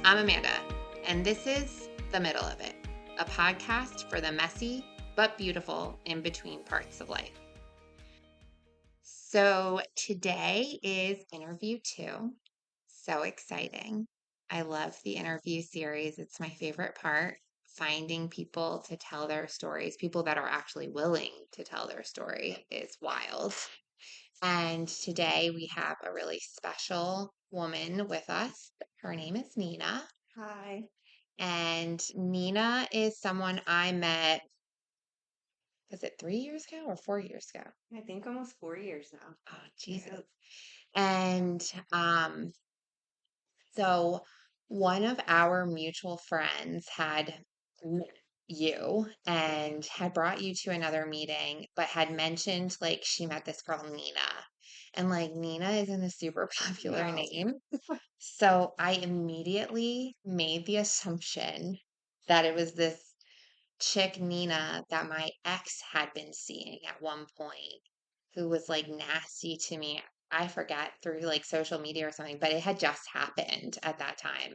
I'm Amanda, and this is The Middle of It, a podcast for the messy but beautiful in between parts of life. So today is interview 2. So exciting. I love the interview series. It's my favorite part. Finding people to tell their stories, people that are actually willing to tell their story is wild. And today we have a really special woman with us. Her name is Nina. Hi. And Nina is someone I met, was it 3 years ago or 4 years ago? I think almost 4 years now. Oh, Yeah. Jesus. And so one of our mutual friends had met you and had brought you to another meeting, but had mentioned like she met this girl, Nina. And like Nina isn't a super popular No. name. So I immediately made the assumption that it was this chick Nina that my ex had been seeing at one point, who was like nasty to me. I forget through like social media or something, but it had just happened at that time.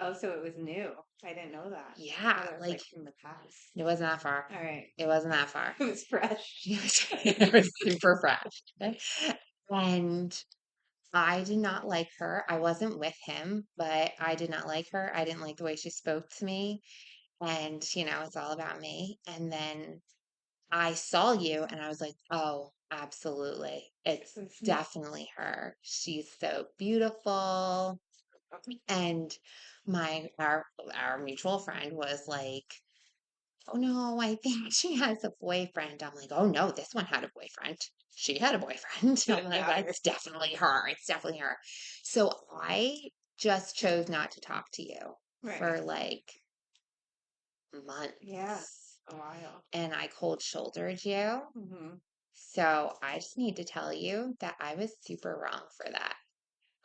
Oh, so it was new. I didn't know that. I Yeah, thought it was like like from the past. it wasn't that far. All right. It wasn't that far. It was fresh. It was super fresh. And I did not like her. I wasn't with him, but I did not like her. I didn't like the way she spoke to me. And, it's all about me. And then I saw you and I was like, oh, absolutely. It's definitely her. She's so beautiful. And our mutual friend was like, oh no, I think she has a boyfriend. I'm like, oh no, this one had a boyfriend. She had a boyfriend. I'm Didn't like, matter. it's definitely her. It's definitely her. So I just chose not to talk to you Right. for like Yeah. months. A while. And I cold shouldered you. Mm-hmm. So I just need to tell you that I was super wrong for that.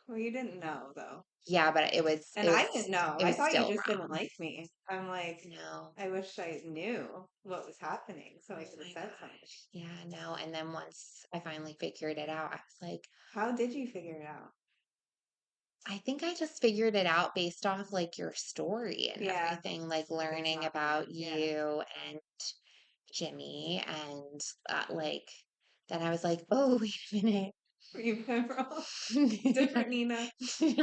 Well, you didn't know though. Yeah, but it was And it I was didn't know. it I was thought you still just didn't wrong. like me. I'm like, No. I wish I knew what was happening so I Oh could have my said something. gosh. Yeah, no. And then once I finally figured it out, I was like, How did you figure it out? I think I just figured it out based off like your story and Yeah. everything, like Things learning happen. about Yeah. you and Jimmy and like then I was like, oh, wait a minute. You've been wrong. Different Nina.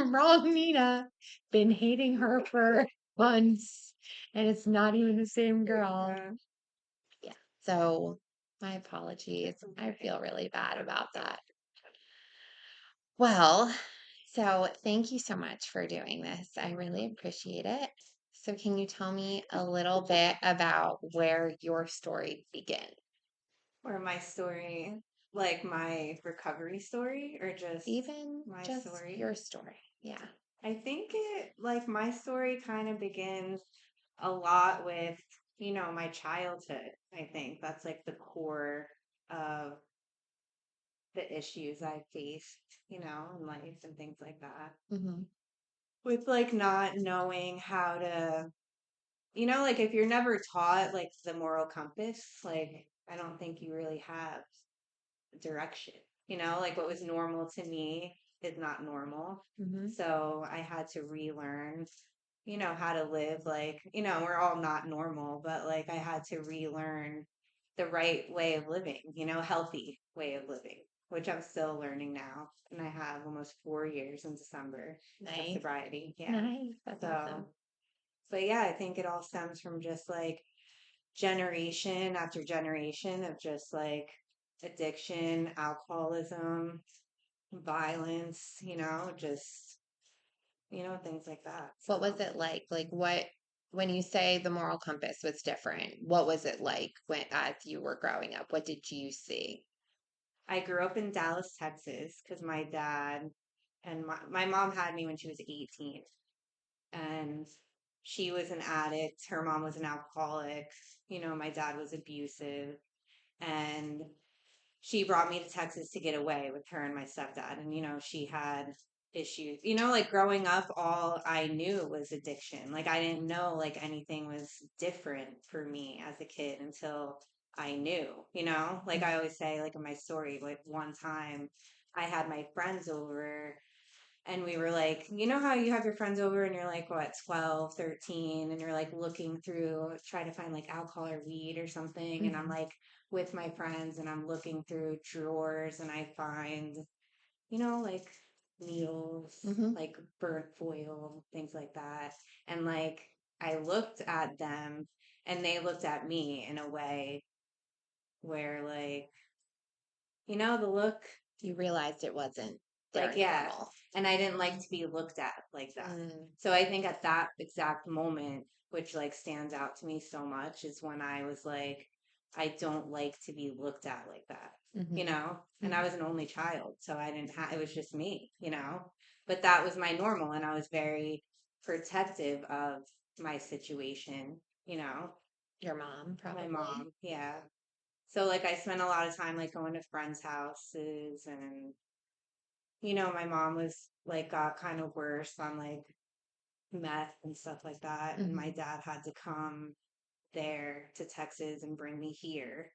Wrong, Nina. Been hating her for months, and it's not even the same girl. Yeah. Yeah. So, my apologies. It's I okay. feel really bad about that. Well, so thank you so much for doing this. I really appreciate it. So, can you tell me a little bit about where your story began? Or my story, like my recovery story, or just Even my just story. your story. Yeah. I think like, my story kind of begins a lot with, my childhood. I think that's like the core of the issues I faced, in life and things like that. Hmm. With like not knowing how to, like if you're never taught like the moral compass, like I don't think you really have direction. Like what was normal to me is not normal. Hmm. So I had to relearn, how to live like, we're all not normal, but like I had to relearn the right way of living, healthy way of living, which I'm still learning now. And I have almost 4 years in December of Nice. sobriety. Yeah. Nice. That's awesome. So, but yeah, I think it all stems from just like generation after generation of just like addiction, alcoholism, violence, just, things like that. What So was it like? Like when you say the moral compass was different, what was it like when as you were growing up? What did you see? I grew up in Dallas, Texas, because my dad and my mom had me when she was 18. And she was an addict. Her mom was an alcoholic. My dad was abusive. And she brought me to Texas to get away with her and my stepdad. And, she had issues. Like growing up, all I knew was addiction. Like I didn't know like anything was different for me as a kid until I knew, Like I always say, like in my story, like one time I had my friends over And we were like, you know how you have your friends over and you're like, what, 12, 13, and you're like looking through, trying to find like alcohol or weed or something. And I'm Mhm. like with my friends and I'm looking through drawers and I find, like needles, Mhm. like burnt foil, things like that. And like I looked at them and they looked at me in a way where like, the look. You realized it wasn't Like, their yeah. normal. And I didn't like to be looked at like that. Mm. So I think at that exact moment, which like stands out to me so much, is when I was like, I don't like to be looked at like that, Mhm. And I Mhm. was an only child. So I didn't have, it was just me. But that was my normal. And I was very protective of my situation. Your mom, My probably. mom. Yeah. So like I spent a lot of time like going to friends' houses and my mom was like got kind of worse on like meth and stuff like that. And my Mhm. dad had to come there to Texas and bring me here.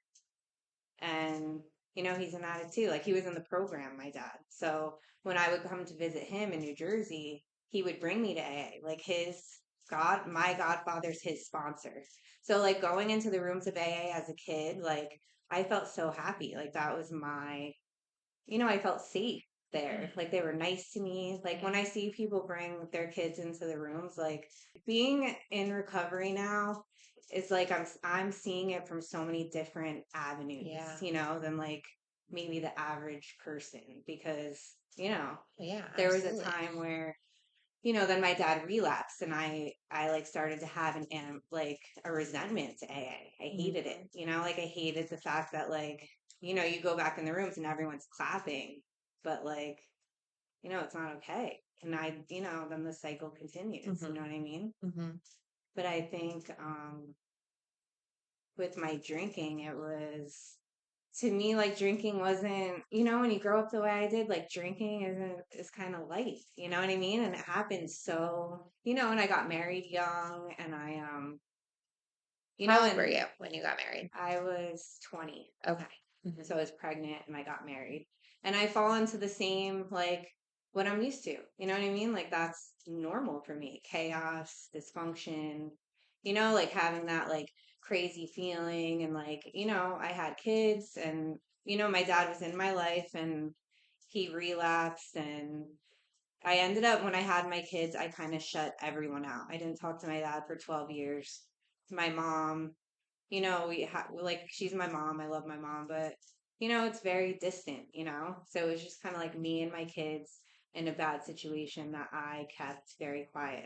And, he's an addict too. Like he was in the program, my dad. So when I would come to visit him in New Jersey, he would bring me to AA. Like my godfather's his sponsor. So like going into the rooms of AA as a kid, like I felt so happy. Like that was I felt safe there. Like they were nice to me. Like when I see people bring their kids into the rooms, like being in recovery now is like I'm seeing it from so many different avenues, Yeah. than like maybe the average person because, Yeah, there was a absolutely. time where then my dad relapsed and I like started to have like a resentment to AA. I hated it. Mhm. Like I hated the fact that like, you go back in the rooms and everyone's clapping, but like, it's not okay. And then the cycle continues, you know Mhm. what I mean? Mhm. But I think with my drinking, it was to me like drinking wasn't when you grow up the way I did, like drinking is kind of light, you know what I mean? And it happened so and I got married young and I How old were and you when you got married? I was 20. Okay. So Mhm. I was pregnant and I got married. And I fall into the same like what I'm used to. You know what I mean? Like that's normal for me. Chaos, dysfunction, like having that like crazy feeling and like, I had kids and my dad was in my life and he relapsed and I ended up when I had my kids, I kind of shut everyone out. I didn't talk to my dad for 12 years. My mom, like she's my mom. I love my mom, but it's very distant. So it was just kind of like me and my kids in a bad situation that I kept very quiet.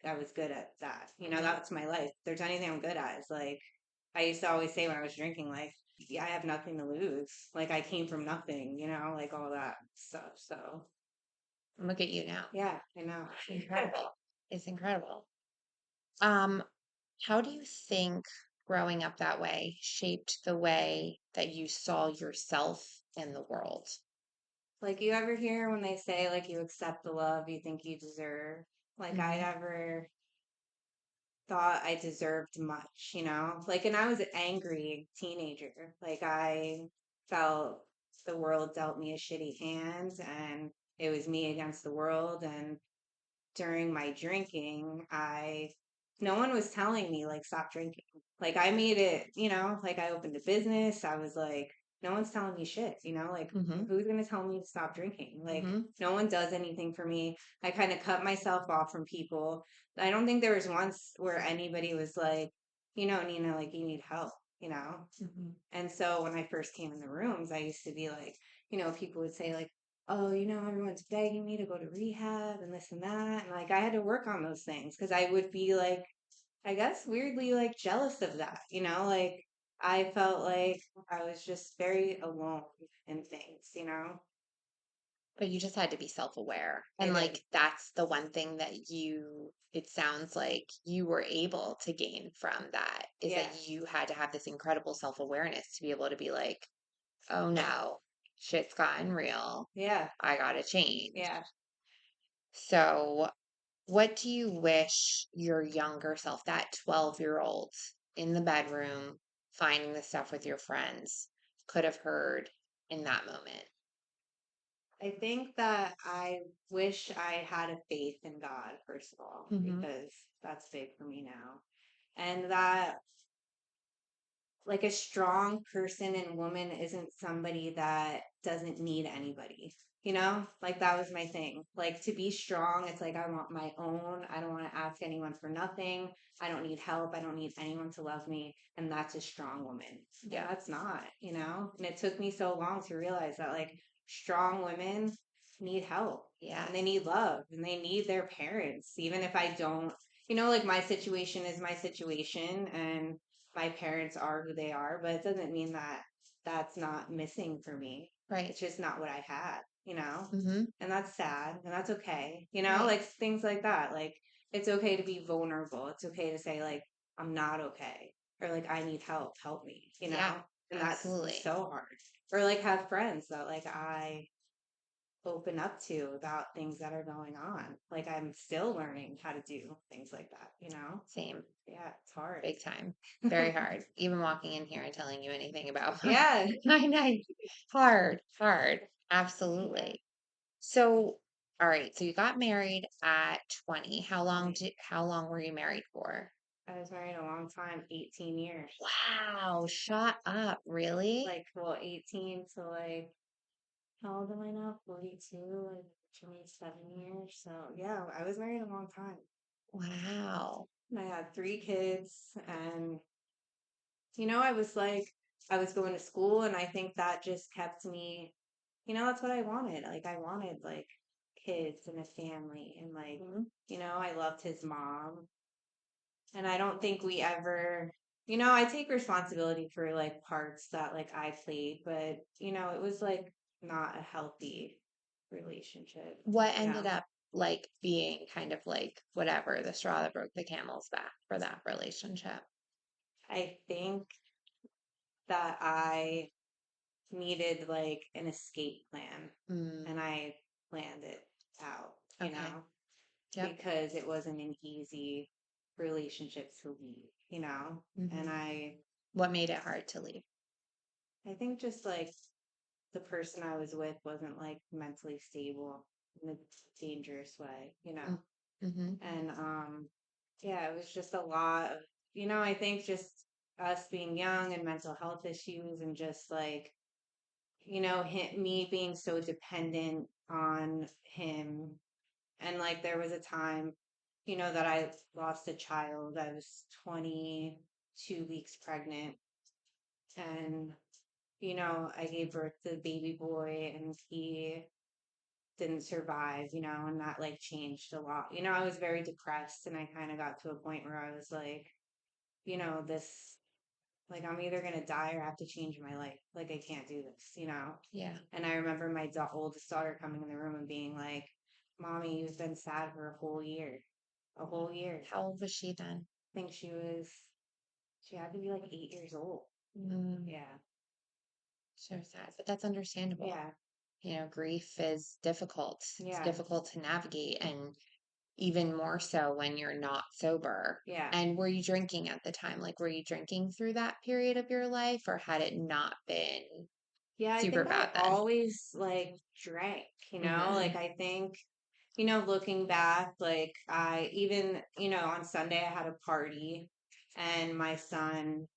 I was good at that. Mhm. That's my life. If there's anything I'm good at, it's like I used to always say when I was drinking, like, yeah, I have nothing to lose. Like I came from nothing, like all that stuff. So Look at you now. yeah, I know. Incredible. It's incredible. Um, how do you think growing up that way shaped the way that you saw yourself in the world? Like you ever hear when they say like you accept the love you think you deserve? Like I Mhm. never thought I deserved much. Like, and I was an angry teenager. Like, I felt the world dealt me a shitty hand and it was me against the world. And during my drinking, no one was telling me, like, stop drinking. Like, I made it, like, I opened a business. I was like, no one's telling me shit, like, Mhm. who's going to tell me to stop drinking? Like, Mhm. no one does anything for me. I kind of cut myself off from people. I don't think there was once where anybody was like, Nina, like, you need help. Mhm. And so when I first came in the rooms, I used to be like, people would say, like, oh, everyone's begging me to go to rehab and this and that. And like, I had to work on those things because I would be like, I guess weirdly like jealous of that. Like, I felt like I was just very alone in things. But you just had to be self-aware. I And did. like that's the one thing that it sounds like you were able to gain from that is Yeah. that you had to have this incredible self-awareness to be able to be like, oh no, shit's gotten real. Yeah. I gotta change. Yeah. So, what do you wish your younger self, that 12-year-old in the bedroom, finding the stuff with your friends, could have heard in that moment? I think that I wish I had a faith in God, first of all, Hmm. because that's big for me now. And that like a strong person and woman isn't somebody that doesn't need anybody. You know, like that was my thing. Like to be strong, it's like I want my own. I don't want to ask anyone for nothing. I don't need help. I don't need anyone to love me. And that's a strong woman. And Yeah. that's not, you know? And it took me so long to realize that like strong women need help and they Yes. need love and they need their parents. Even if I don't, you know, like my situation is my situation and my parents are who they are, but it doesn't mean that that's not missing for me. Right. It's just not what I had, you know? Hmm. And that's sad and that's okay, you know? Right. Like things like that. Like it's okay to be vulnerable. It's okay to say, like, I'm not okay. Or like, I need help. Help me, you Yeah, know? And that's absolutely. so hard. Or like have friends that like I open up to about things that are going on. Like I'm still learning how to do things like that, you know? Same. Yeah, it's hard. Big time. Very hard. Even walking in here and telling you anything about my Yeah. my night. Hard, hard. Yeah. Absolutely. So, all right. So you got married at 20. 20. How long were you married for? I was married a long time, 18 years. Wow, shut up. Really? Like, well, 18 to like, how old am I now? 42, like 27 years. So, yeah, I was married a long time. Wow. And I had 3 kids. And, you know, I was like, I was going to school, and I think that just kept me, you know, that's what I wanted. Like, I wanted like kids and a family. And, like, Mhm. you know, I loved his mom. And I don't think we ever, you know, I take responsibility for like parts that like I played, but you know, it was like not a healthy relationship, What you ended know. up like being kind of like whatever, the straw that broke the camel's back for that relationship? I think that I needed like an escape plan Mm, and I planned it out, you okay. know, Yep. because it wasn't an easy relationship to leave, you know. And Hmm. What made it hard to leave? I think just like the person I was with wasn't like mentally stable in a dangerous way, you know. Mm-hmm. And yeah, it was just a lot of, you know, I think just us being young and mental health issues and just like, you know, me being so dependent on him. And like there was a time, you know, that I lost a child. I was 22 weeks pregnant and you know, I gave birth to the baby boy and he didn't survive, you know, and that like changed a lot. You know, I was very depressed and I kind of got to a point where I was like, you know, this, like, I'm either going to die or I have to change my life. Like, I can't do this, you know? Yeah. And I remember my oldest daughter coming in the room and being like, Mommy, you've been sad for a whole year. A whole year. How old was she then? I think she had to be like 8 years old. Mm, Yeah. so sad, but that's understandable. Yeah. Grief is difficult. It's Yeah. difficult to navigate, and even more so when you're not sober. Yeah. And were you drinking at the time? Like, were you drinking through that period of your life, or had it not been Yeah, I super think I bad then? always like drank, you know, Hmm. like I think, you know, looking back, like I even, you know, on Sunday I had a party and my son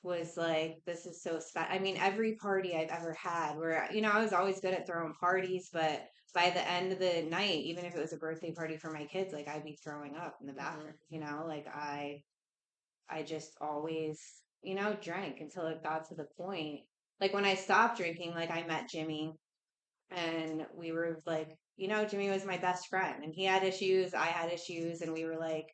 was like, this is so special. I mean, every party I've ever had where, you know, I was always good at throwing parties, but by the end of the night, even if it was a birthday party for my kids, like I'd be throwing up in the Hmm. bathroom, you know, like I just always, you know, drank until it got to the point. Like when I stopped drinking, like I met Jimmy and we were like, you know, Jimmy was my best friend and he had issues, I had issues, and we were like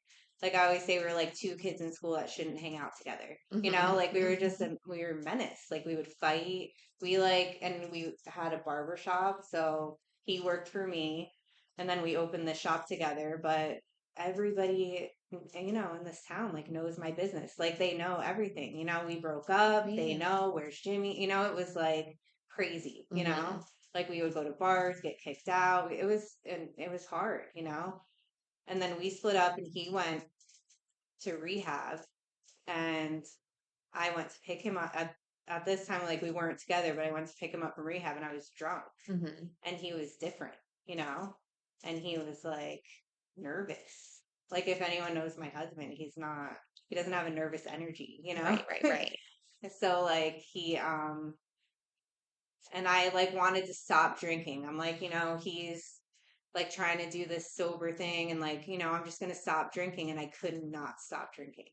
I always say, we were like two kids in school that shouldn't hang out together. You know, Hmm. like we were just we were menace. Like we would fight. We like, and we had a barber shop, so he worked for me, and then we opened the shop together. But everybody, you know, in this town like knows my business. Like they know everything. You know, we broke up. They Great. know where's Jimmy. You know, it was like crazy. You Hmm. know, like we would go to bars, get kicked out. It was hard. You know, and then we split up, and he went to rehab, and I went to pick him up. at this time, like we weren't together, but I went to pick him up from rehab and I was drunk Hmm. and he was different, you know? And he was like nervous. Like if anyone knows my husband, he doesn't have a nervous energy, you know? Right, right, right. So like and I like wanted to stop drinking. I'm like, he's like trying to do this sober thing and like, I'm just going to stop drinking and I could not stop drinking.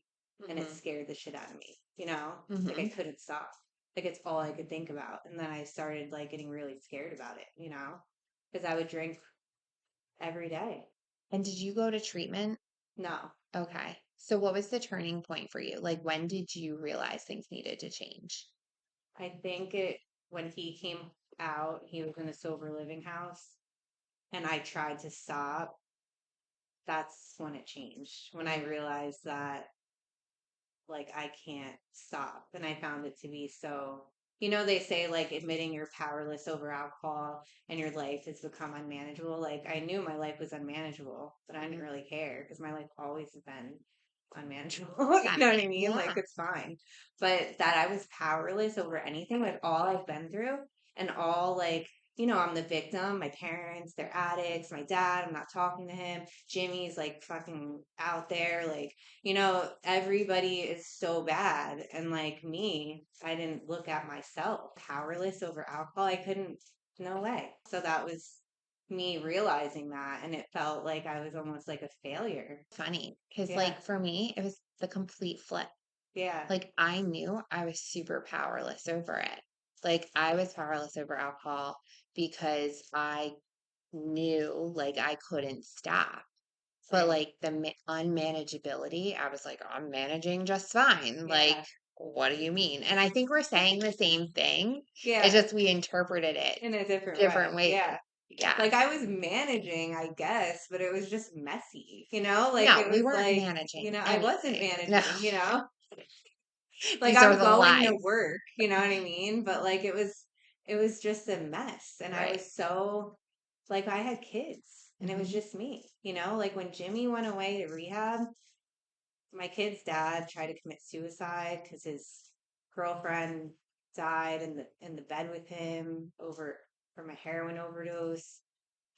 And it Hmm. scared the shit out of me, you know? Like I Hmm. couldn't stop. Like it's all I could think about. And then I started like getting really scared about it, you know? Because I would drink every day. And did you go to treatment? No. Okay. So what was the turning point for you? Like when did you realize things needed to change? I think when he came out, he was in a sober living house and I tried to stop. That's when it changed. When I Mhm. realized that like I can't stop. And I found it to be so, they say like admitting you're powerless over alcohol and your life has become unmanageable. Like I knew my life was unmanageable, but I didn't Mhm. really care because my life always has been unmanageable. You That know what makes, I mean? Like yeah. it's fine. But that I was powerless over anything, like all I've been through and all like, I'm the victim. My parents, they're addicts. My dad, I'm not talking to him. Jimmy's like fucking out there. Like, everybody is so bad. And like me, I didn't look at myself powerless over alcohol. I couldn't, no way. So that was me realizing that. And it felt like I was almost like a failure. Funny. Because Yeah. like for me, it was the complete flip. Yeah. Like I knew I was super powerless over it. Like I was powerless over alcohol because I knew like I couldn't stop. But Same. like the unmanageability, I was like, I'm managing just fine. Like, Yeah. what do you mean? And I think we're saying the same thing. It's Yeah. just we interpreted it In a different way. different ways. Yeah. Yeah. Like I was managing, I guess, but it was just messy, you know? Like No, it we was weren't like, managing I wasn't anything. No, managing, you know? Like these are I'm the going to lies. work, you know what I mean? But like it was just a mess. And I Right. was so like I had kids and it was Hmm. just me, you know? Like when Jimmy went away to rehab, my kid's dad tried to commit suicide because his girlfriend died in the bed with him over from a heroin overdose.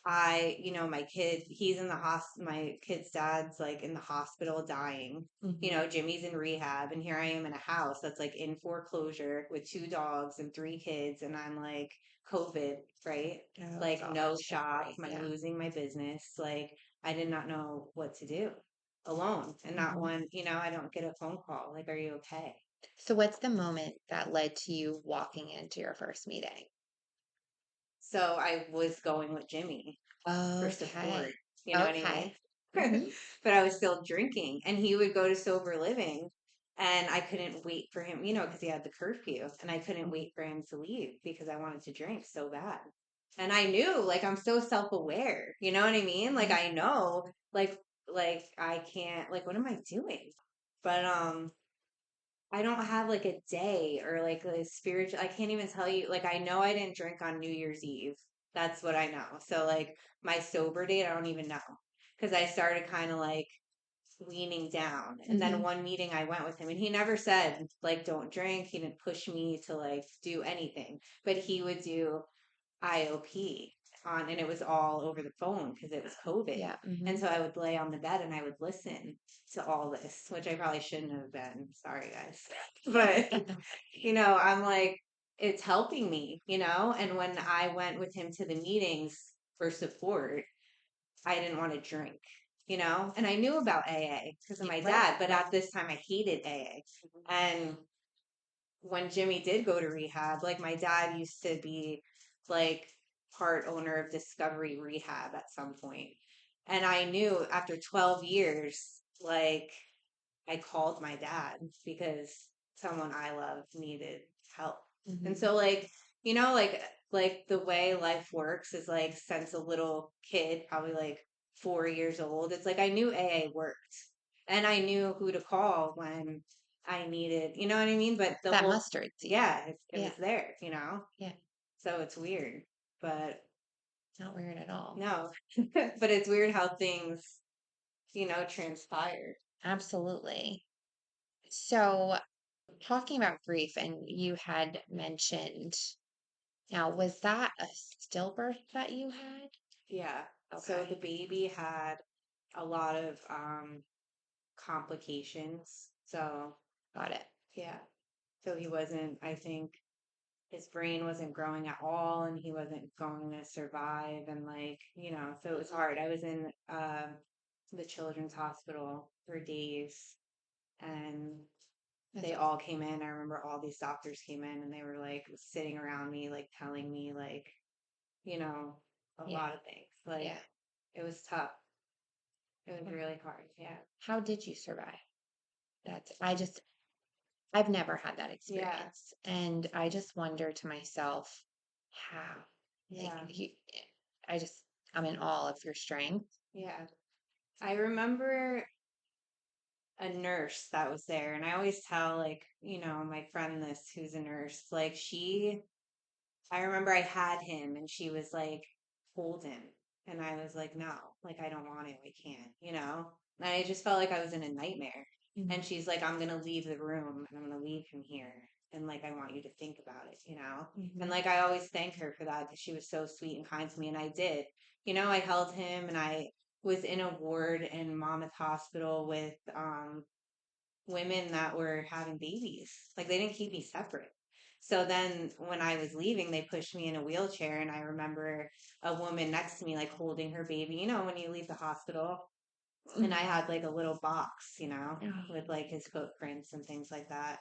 My kid, he's in the my kid's dad's like in the hospital dying. Hmm. Jimmy's in rehab, and here I am in a house that's like in foreclosure with two dogs and three kids, and I'm like COVID, right? Oh Like no gosh, that's shop, right. I'm Yeah. losing my business. Like I did not know what to do alone, and not Hmm. one, I don't get a phone call like, "Are you okay?" So what's the moment that led to you walking into your first meeting? So I was going with Jimmy for support. Okay. You know what I mean? Okay. Hmm. But I was still drinking, and he would go to sober living, and I couldn't wait for him, because he had the curfew, and I couldn't wait for him to leave because I wanted to drink so bad. And I knew, like, I'm so self aware. You know what I mean? Like, Hmm. I know, like I can't, like, what am I doing? But I don't have like a day or like a spiritual. I can't even tell you. Like I know I didn't drink on New Year's Eve. That's what I know. So like my sober date, I don't even know because I started kind of like weaning down. And then Hmm. one meeting I went with him, and he never said like don't drink. He didn't push me to like do anything, but he would do IOP and it was all over the phone because it was COVID. Yeah. And Hmm. so I would lay on the bed and I would listen to all this, which I probably shouldn't have been. Sorry, guys. But, I'm like, it's helping me, And when I went with him to the meetings for support, I didn't want to drink, And I knew about AA because of Yeah, my right. dad, but Right. at this time I hated AA. And when Jimmy did go to rehab, like my dad used to be like part owner of Discovery Rehab at some point. And I knew after 12 years, like I called my dad because someone I love needed help. And Hmm. so like the way life works is like since a little kid, probably like 4 years old, it's like I knew AA worked and I knew who to call when I needed, you know what I mean? But the That whole, mustard seed. yeah, it Yeah. was there. Yeah. So it's weird, but Not weird at all. no, but it's weird how things, transpire. Absolutely. So Talking about grief, and you had mentioned, now, was that a stillbirth that you had? Yeah. So the Okay, baby had a lot of complications. So got it. yeah. So he wasn't, I think his brain wasn't growing at all and he wasn't going to survive and so it was hard. I was in the children's hospital for days and That's they a, all came in. I remember all these doctors came in and they were like sitting around me, like telling me you know, a yeah, lot of things. Like yeah. it was tough. It was Wow. really hard. Yeah. How did you survive? I've never had that Yeah. experience. And I just wonder to myself, how? Like, Yeah. I just, I'm in awe of your strength. Yeah. I remember a nurse that was there, and I always tell my friend this who's a nurse, I remember I had him and she was like, hold him. And I was like, no, like I don't want him. I can't. And I just felt like I was in a nightmare. And Mhm. she's like, I'm gonna leave the room and I'm gonna leave him here. And like I want you to think about it. And Mhm. like I always thank her for that because she was so sweet and kind to me. And I did. I held him and I was in a ward in Monmouth Hospital with women that were having babies. Like they didn't keep me separate. So then when I was leaving, they pushed me in a wheelchair. And I remember a woman next to me, like holding her baby, when you leave the hospital. And I Mhm. had like a little box, with Oh, like his footprints and things like that.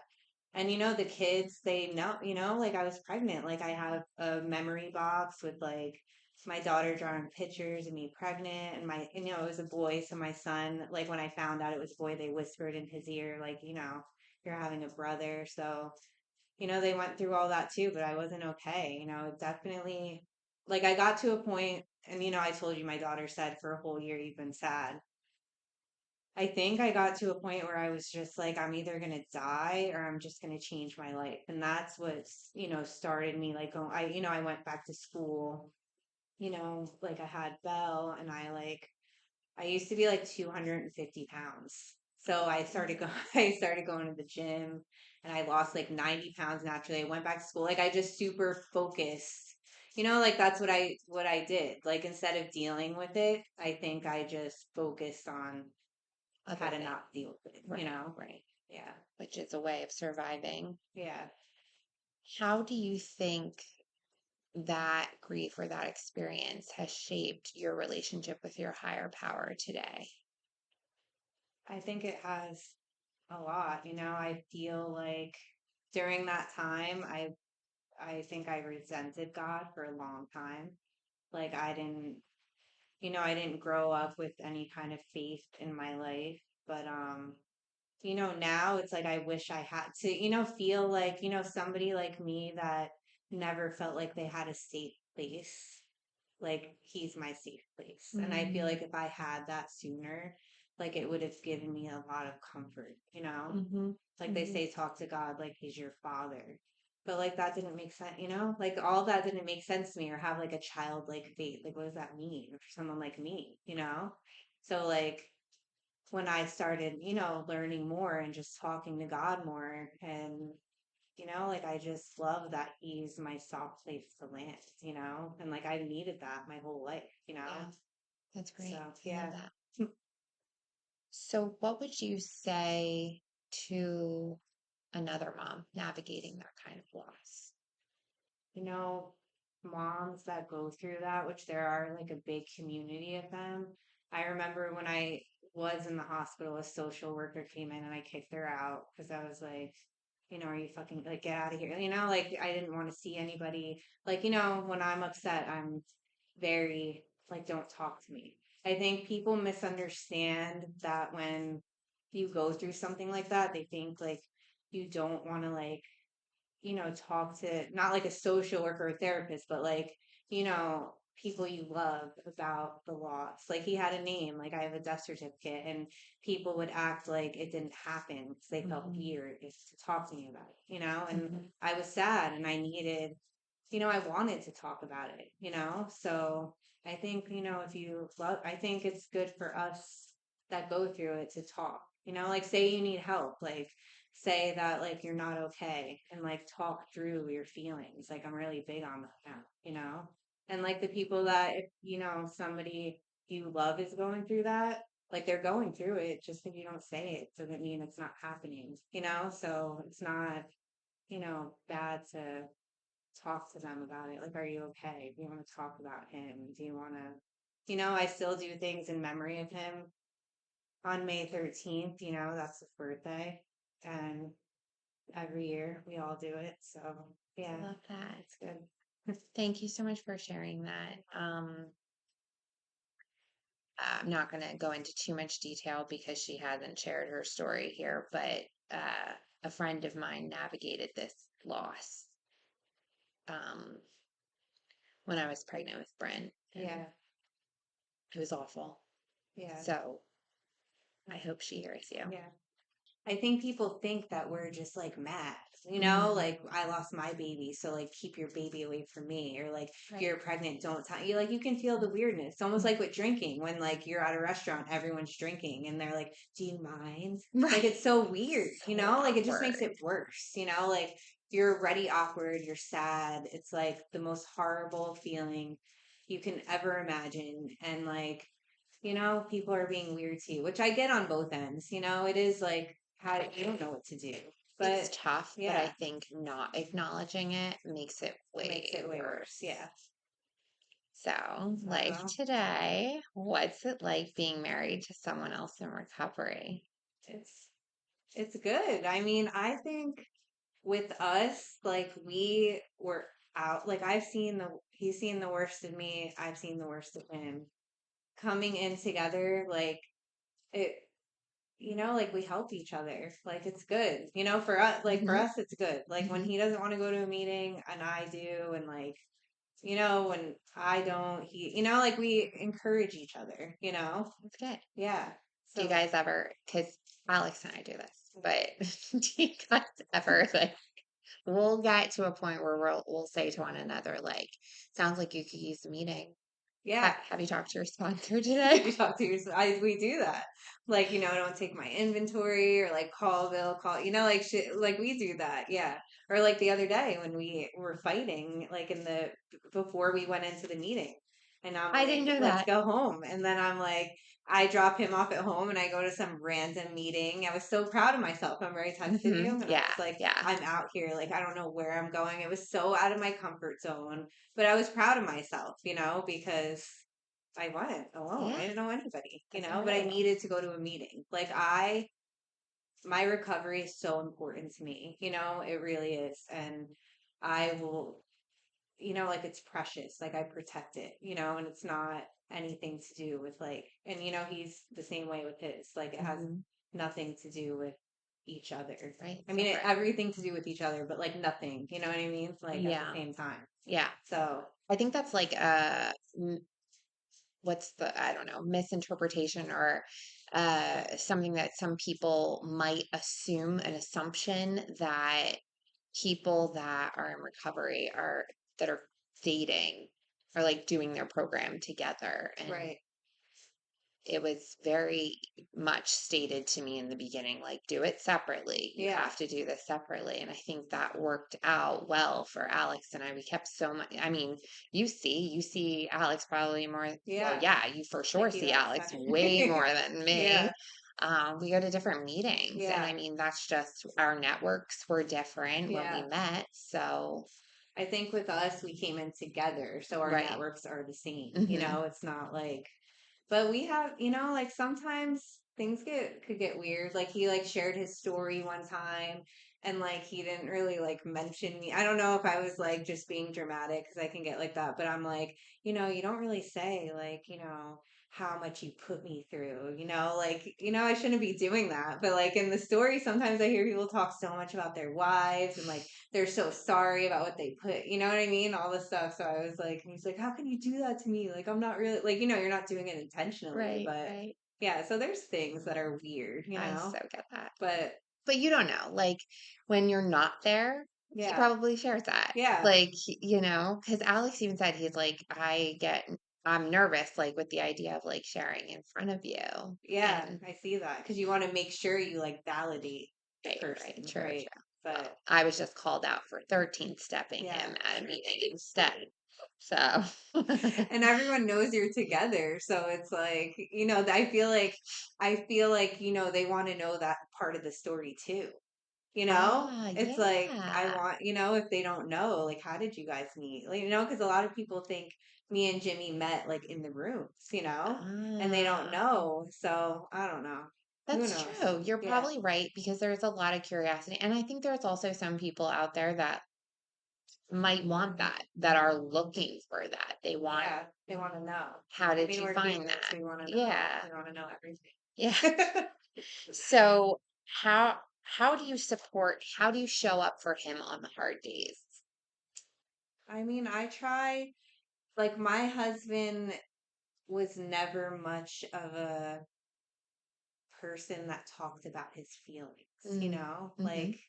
And the kids, they know, like I was pregnant. Like I have a memory box with like my daughter drawing pictures of me pregnant and it was a boy. So my son, like when I found out it was a boy, they whispered in his ear, like, you're having a brother. So, they went through all that too, but I wasn't okay. Definitely like I got to a point and, I told you my daughter said for a whole year, you've been sad. I think I got to a point where I was just like, I'm either gonna die or I'm just gonna change my life. And that's what, started me like going, I went back to school, like I had Belle and I used to be like 250 pounds. So I started going, I started going to the gym and I lost like 90 pounds naturally. I went back to school. Like I just super focused. Like that's what I did. Like instead of dealing with it, I think I just focused on how other to thing. not deal with it. Right, right. Yeah. Which is a way of surviving. Yeah. How do you think that grief or that experience has shaped your relationship with your higher power today? I think it has a lot. I feel like during that time I think I resented God for a long time. Like I didn't grow up with any kind of faith in my life, but now it's like I wish I had to, feel like, somebody like me that never felt like they had a safe place. Like he's my safe place. And I feel Mm-hmm. like if I had that sooner, like it would have given me a lot of comfort. Mm-hmm. Like they Mm-hmm. say, talk to God like he's your father. But like that didn't make sense. Like all that didn't make sense to me or have like a childlike faith. Like what does that mean for someone like me? So like when I started, learning more and just talking to God more and like I just love that he's my soft place to land. And like I've needed that my whole life. Yeah, that's So great. I love yeah. that. So, what would you say to another mom navigating that kind of loss? you know, Moms that go through that, which there are like a big community of them. I remember when I was in the hospital, a social worker came in and I kicked her out because I was like, are you fucking like get out of here? Like I didn't want to see anybody. Like, when I'm upset, I'm very like, don't talk to me. I think people misunderstand that when you go through something like that, they think like you don't want to like talk to not like a social worker or therapist, but like, people you love about the loss. Like he had a name, like I have a death certificate, and people would act like it didn't happen because they felt Mm-hmm. weird to talk to me about it. And Mm-hmm. I was sad and I needed, I wanted to talk about it. So I think, if you love, I think it's good for us that go through it to talk, like say you need help, like say that like you're not okay and like talk through your feelings. Like I'm really big on that now, you know? And like the people that if somebody you love is going through that, like they're going through it, just if you don't say it doesn't mean it's not happening, you know? So it's not, bad to talk to them about it. Like, are you okay? Do you want to talk about him? Do you want to, I still do things in memory of him on May 13th, that's his birthday. And every year we all do it. So, I yeah, love that. it's good. Thank you so much for sharing that. I'm not going to go into too much detail because she hasn't shared her story here, but a friend of mine navigated this loss um, when I was pregnant with Brent, and Yeah, it was awful. yeah, So I hope she hears you. yeah. I think people think that we're just like mad, Mm, like I lost my baby, so like keep your baby away from me, or like if right. you're pregnant, don't tell you. Like you can feel the weirdness. It's almost like with drinking when like you're at a restaurant, everyone's drinking, and they're like, "Do you mind?" Like Right. it's so weird, So like it just makes awkward. it worse, like you're already awkward, you're sad. It's like the most horrible feeling you can ever imagine, and like people are being weird to you, which I get on both ends. It is like how you don't know what to do. It's But tough, but I yeah, think not acknowledging it makes it it makes way it way worse. worse. Yeah. So, I don't like know. today, what's it like being married to someone else in recovery? It's it's good. I mean, I think with us, like we were out like he's seen the worst of me, I've seen the worst of him. Coming in together, like it like we help each other. Like it's good. For Hmm. us it's good. Like when Hmm. he doesn't want to go to a meeting and I do, and like when I don't, like we encourage each other, That's good. Yeah. Do you So, guys ever, because Alex and I do this, but do you guys ever like, we'll get to a point where we'll say to one another, like, sounds like you could use a meeting. yeah. Have you talked to your sponsor today? Did you talk to your, we do that. Like, I don't take my inventory or like call Bill, like shit, like we do that. Yeah. Or like the other day when we were fighting, like before we went into the meeting. And I'm I didn't like, know let's that. go home. And then I'm like, I drop him off at home and I go to some random meeting. I was so proud of myself. Remember I texted Hmm. you and I Yeah, was like, yeah, I'm out here. Like, I don't know where I'm going. It was so out of my comfort zone, but I was proud of myself, because I went alone. I yeah. didn't know anybody, That's but I incredible. needed to go to a meeting. Like my recovery is so important to me, it really is. And I will, like it's precious. Like I protect it, and it's not anything to do with like, and he's the same way with his. Like it has Hmm. nothing to do with each other. Right, I mean, separate. everything to do with each other, but like nothing, you know what I mean? Like at the Yeah, same time. yeah. So, I think that's like what's the, I don't know, misinterpretation or something that some people might assume, an assumption that people that are in recovery are that are dating are like doing their program together. And right. it was very much stated to me in the beginning, like, do it separately. You Yeah. have to do this separately. And I think that worked out well for Alex and I. We kept so much. I mean, you see Alex probably more. Well, Yeah. yeah, you for sure Like you see got Alex way second. more than me. Yeah. We go to different meetings. And Yeah. I mean, that's just our networks were different when we Yeah. met. So, I think with us, we came in together, so our right. networks are the same. Hmm. It's not like, but we have, like sometimes things could get weird. Like he like shared his story one time, and like he didn't really like mention me. I don't know if I was like just being dramatic because I can get like that, but I'm like, you don't really say like, how much you put me through, like, I shouldn't be doing that. But like in the story, sometimes I hear people talk so much about their wives and like they're so sorry about what they put, you know what I mean? All this stuff. So I was like, and he's like, how can you do that to me? Like, I'm not really, like, you're not doing it intentionally, Right, but right. yeah, so there's things that are weird, I so get that. but But you don't know. Like when you're not there, he yeah, probably shares that. yeah, Like, because Alex even said he's like, I'm nervous, like with the idea of like sharing in front of you. yeah, And I see that because you want to make sure you like validate. Right, right, person, true, right? true. Well, But I was just called out for 13th stepping yeah. him at a meeting instead. So, And everyone knows you're together, so it's like, I feel like, they want to know that part of the story too. ah, It's like I yeah. want, if they don't know, like, how did you guys meet? Like, because a lot of people think me and Jimmy met like in the rooms, and they don't Ah, know. So I don't know. Who that's knows? true. You're Yeah. probably right because there's a lot of curiosity. And I think there's also some people out there that might want that, that are looking for that. They want, Yeah. They want to know. how I did mean, you we're find humans. that? We want to know. Yeah. We want to know Yeah. everything. So how do you show up for him on the hard days? I mean, I try, like, my husband was never much of a person that talked about his feelings. Mm. Like,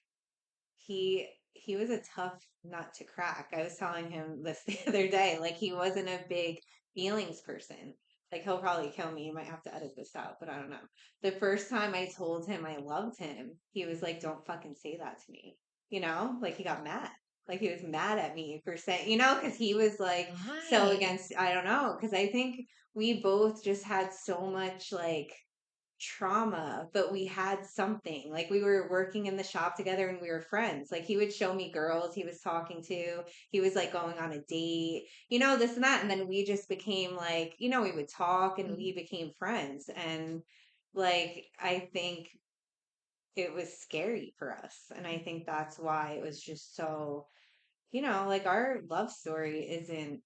Mhm. he was a tough nut to crack. I was telling him this the other day. Like, he wasn't a big feelings person. Like, he'll probably kill me. You might have to edit this out, but I don't know. The first time I told him I loved him, he was like, "Don't fucking say that to me." Like, he got mad. Like, he was mad at me for saying, because he was like so Why? against, I don't know, because I think we both just had so much like trauma, but we had something. Like, we were working in the shop together and we were friends. Like, he would show me girls he was talking to. He was like going on a date, this and that. And then we just became like, we would talk and Mhm. we became friends. And like, I think it was scary for us. And I think that's why it was just so, like, our love story isn't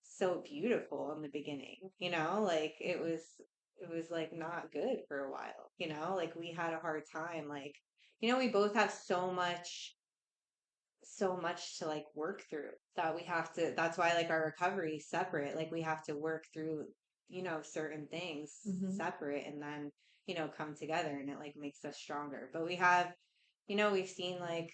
so beautiful in the beginning, like it was like not good for a while, like we had a hard time, like, we both have so much to like work through that we have to that's why like our recovery is separate. Like, we have to work through certain things Mhm. separate and then come together, and it like makes us stronger. But we've seen like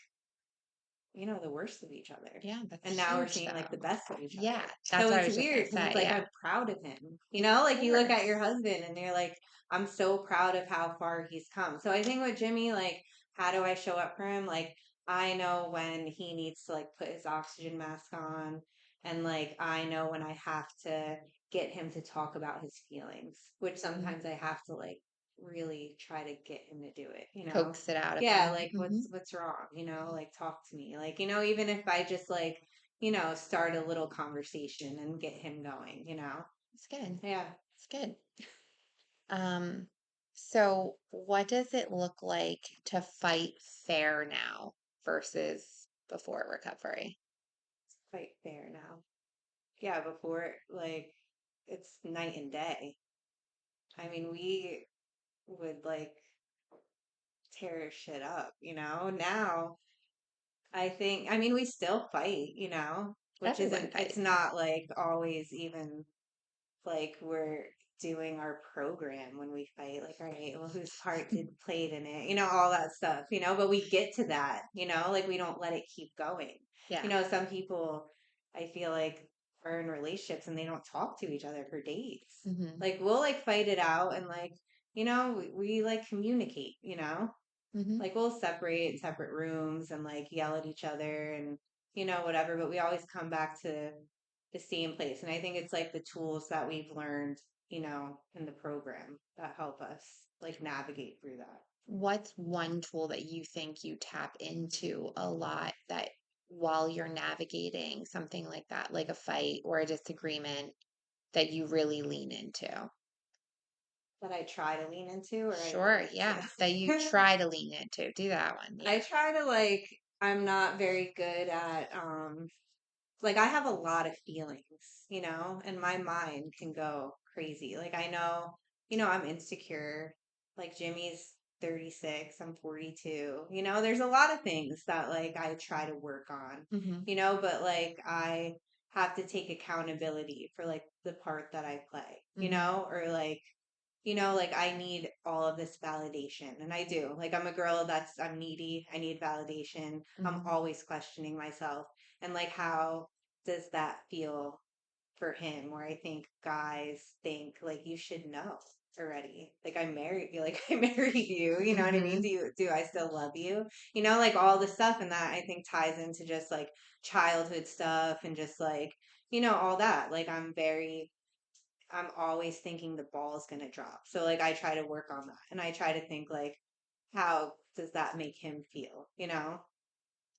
the worst of each other. Yeah, that's And now we're huge seeing like the though. best of each Yeah, other. that's So what I it's was just gonna weird because it's say. like Yeah. I'm proud of him. Of Like, you look at your course. husband and you're like, I'm so proud of how far he's come. So I think with Jimmy, like, how do I show up for him? Like, I know when he needs to like put his oxygen mask on, and like I know when I have to get him to talk about his feelings, which Mhm. sometimes I have to like really try to get him to do it. Coax it out of Yeah, him. like, Mhm. what's wrong, like, talk to me. Like, even if I just like, start a little conversation and get him going. It's good. Yeah. It's good. Um, so what does it look like to fight fair now versus before recovery? Quite fair now. Yeah, before, like, it's night and day. I mean, we would like tear shit up. Now I mean, we still fight, which Everyone isn't, it's fights. not like always even like we're doing our program when we fight. Like, all right, well, whose part did played in it, all that stuff. But we get to that, like, we don't let it keep going. Yeah. Some people, I feel like, are in relationships and they don't talk to each other for days. Hmm. Like, we'll like fight it out and like, we like communicate. Hmm. Like, we'll separate in separate rooms and like yell at each other and whatever, but we always come back to the same place. And I think it's like the tools that we've learned, in the program that help us like navigate through that. What's one tool that you think you tap into a lot that while you're navigating something like that, like a fight or a disagreement, that you really lean into? That I try to lean into or I Sure, lean yeah, that you into. try to lean into. Do that one. I Yeah. try to like, I'm not very good at like, I have a lot of feelings, and my mind can go crazy. Like, I know, I'm insecure. Like, Jimmy's 36, I'm 42. There's a lot of things that like I try to work Hmm. on, but like I have to take accountability for like the part that I play, Hmm. or like I need all of this validation. And I do. Like, I'm a girl I'm needy. I need validation. I'm Hmm. always questioning myself. And like, how does that feel for him? Where I think guys think like you should know. already. Like I married you, you know what I mean? Hmm. Do I still love you? You know, like all the stuff and that I think ties into just like childhood stuff and just like, all that. Like I'm always thinking the ball's gonna drop. So like I try to work on that and I try to think like how does that make him feel,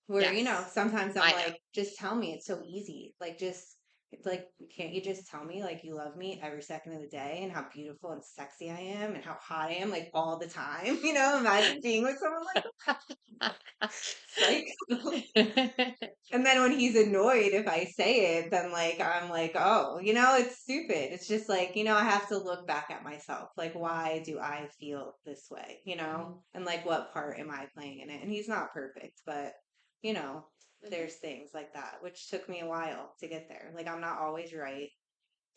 Where, Yes, sometimes I'm I know. like, just tell me, it's so easy. Like just it's like, can't you just tell me like you love me every second of the day and how beautiful and sexy I am and how hot I am like all the time? Imagine being with someone like psych. And then when he's annoyed if I say it, then like I'm like, oh, it's stupid. It's just like, I have to look back at myself. Like, why do I feel this way? And like what part am I playing in it? And he's not perfect, but you know, Mhm. there's things like that, which took me a while to get there. Like I'm not always right,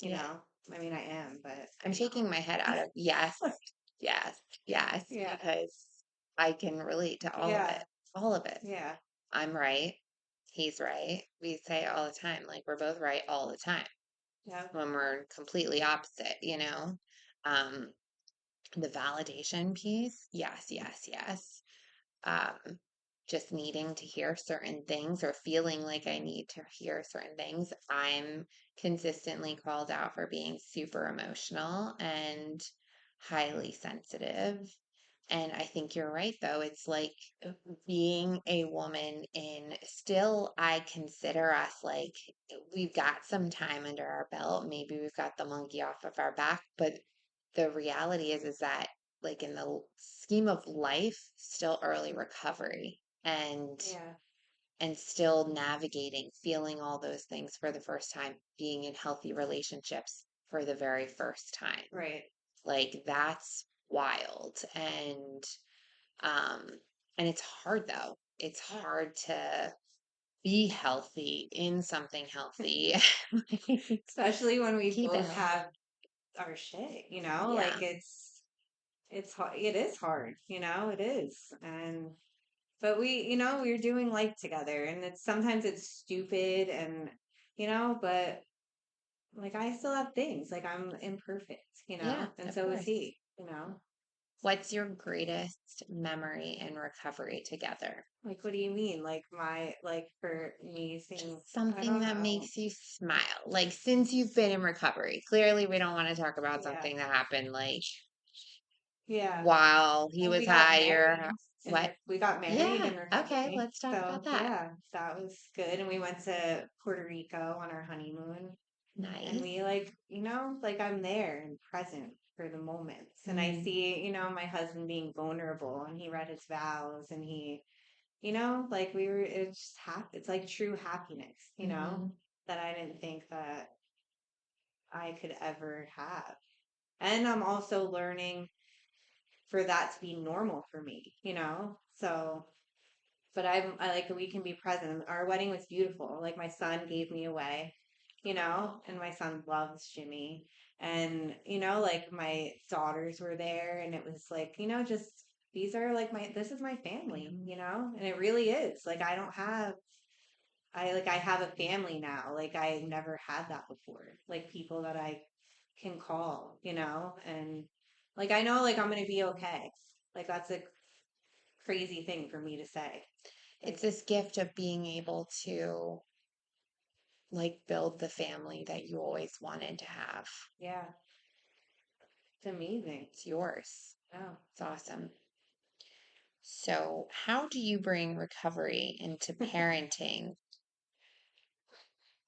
you Yeah. know. I mean I am, but I'm shaking my head out of yes, yes, yes, yeah. because I can relate to all of Yeah. it. All of it. Yeah. I'm right. He's right. We say all the time, like we're both right all the time Yeah. when we're completely opposite. Um, the validation piece, yes, yes, yes. um, just needing to hear certain things or feeling like I need to hear certain things. I'm consistently called out for being super emotional and highly sensitive. And I think you're right, though. It's like being a woman in still, I consider us like we've got some time under our belt. Maybe we've got the monkey off of our back, but the reality is that like in the scheme of life, still early recovery Yeah. and still navigating, feeling all those things for the first time, being in healthy relationships for the very first time. Right. Like that's wild. Um and it's hard though. It's Yeah. hard to be healthy in something healthy. Especially when we Keep it both healthy. have our shit, like Yeah. it's hard. It is hard, it is. And but we're doing life together and it's sometimes it's stupid and but like I still have things. Like I'm imperfect, Yeah, and of so is course. he. What's your greatest memory in recovery together? Like what do you mean? Like my like for me seeing Just I something don't that know. makes you smile. Like since you've been in recovery. Clearly, we don't want to talk about Yeah. something that happened like Yeah. while he Well, was higher. What? we got married Yeah. in Okay, recovery. let's talk So about that. yeah, that was good. And we went to Puerto Rico on our honeymoon. And Nice. we like, like I'm there and present for the moments. And I Mm, see, my husband being vulnerable and he read his vows and he, like it's just it's like true happiness, hmm. that I didn't think that I could ever have. And I'm also learning for that to be normal for me, So but I like we can be present. Our wedding was beautiful. Like my son gave me away, and my son loves Jimmy. And, like my daughters were there and it was like, just these are like this is my family, Family. and it really is. Like I have a family now. Like I never had that before. Like people that I can call, and like I know like I'm gonna be okay. Like that's a crazy thing for me to say. It's Like, this gift of being able to like build the family that you always wanted to have. yeah, it's amazing. It's yours. Oh. It's awesome. So, how do you bring recovery into parenting?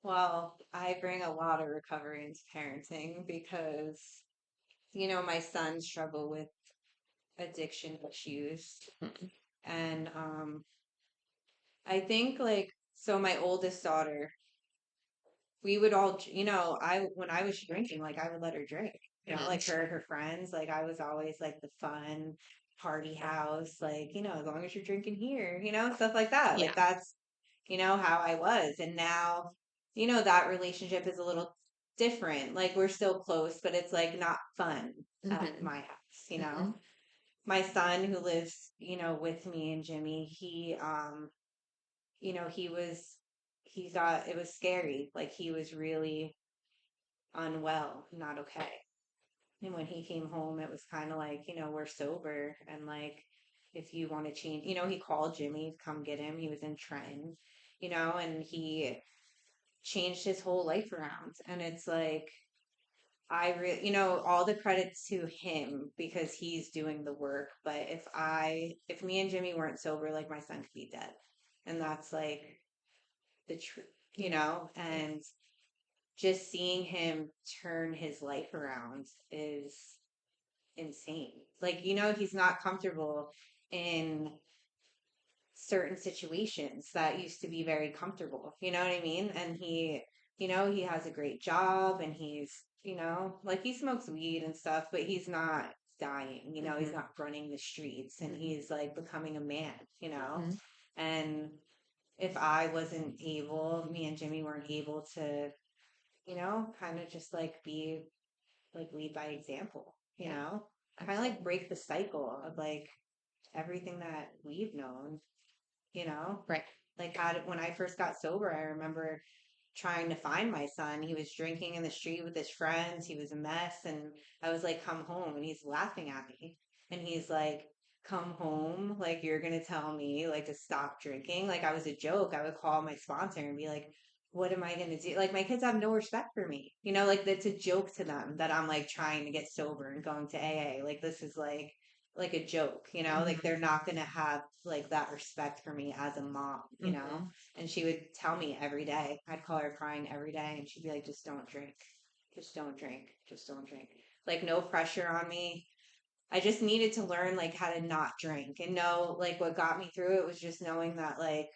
Well, I bring a lot of recovery into parenting because, my sons struggle with addiction issues. Hmm. And I think like so my oldest daughter, we would all, I when I was drinking, like I would let her drink. Like her friends, like I was always like the fun party house, like, as long as you're drinking here, stuff like that. Yeah. Like that's, how I was. And now, that relationship is a little different. Like we're still close, but it's like not fun at Hmm. my house. Hmm. My son who lives, with me and Jimmy, he was it was scary. Like he was really unwell, not okay. And when he came home, it was kind of like, we're sober. And like, if you want to change, he called Jimmy to come get him. He was in Trenton, and he changed his whole life around. And it's like, all the credits to him because he's doing the work. But if me and Jimmy weren't sober, like my son could be dead. And that's like the truth, Yeah. and just seeing him turn his life around is insane. Like, he's not comfortable in certain situations that used to be very comfortable. You know what I mean? And he has a great job and like he smokes weed and stuff, but he's not dying, he's Hmm. not running the streets and Hmm. he's like becoming a man. Hmm. And if I wasn't able, me and Jimmy weren't able to, kind of just like be like lead by example, Yeah, kind of like absolutely. break the cycle of like everything that we've known, you know? Right. Like when I first got sober, I remember trying to find my son. He was drinking in the street with his friends. He was a mess. And I was like, come home. And he's laughing at me. And he's like, come home. Like, you're going to tell me, like, to stop drinking. Like, I was a joke. I would call my sponsor and be like, what am I going to do? Like, my kids have no respect for me. Like, that's a joke to them that I'm like trying to get sober and going to AA. Like, this is like a joke, like Hmm. they're not going to have like that respect for me as a mom. Hmm. And she would tell me every day. I'd call her crying every day, and she'd be like, just don't drink. Just don't drink. Just don't drink. Like, no pressure on me. I just needed to learn, like, how to not drink and know, like, what got me through it was just knowing that, like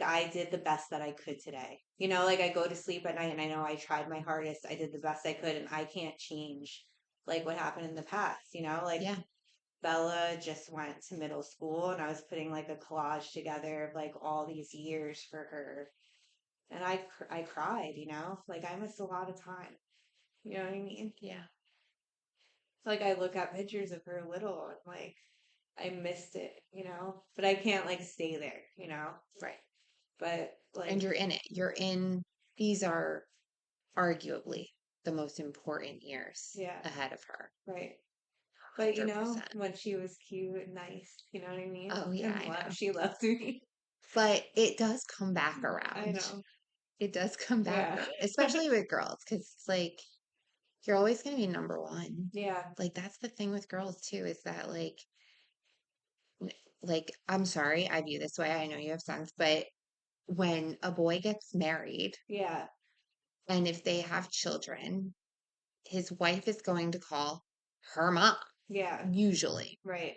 I did the best that I could today. Like, I go to sleep at night and I know I tried my hardest. I did the best I could, and I can't change, like, what happened in the past. Like, Yeah. Bella just went to middle school, and I was putting, like, a collage together of, like, all these years for her, and I cried. Like, I missed a lot of time. You know what I mean? Yeah. Like, I look at pictures of her little and like I missed it. But I can't like stay there. Right. But And like, you're in it. These are arguably the most important years yeah, ahead of her. right. But 100%. when she was cute and nice, you know what I mean? Oh, yeah, And I know. she loved me. But it does come back I around. know. It does come back Yeah. around, especially with girls, because it's like you're always going to be number one. Yeah. Like, that's the thing with girls, too, is that, n- I'm sorry, I view this way. I know you have sons, but when a boy gets married Yeah. and if they have children, his wife is going to call her mom, Yeah. usually. Right.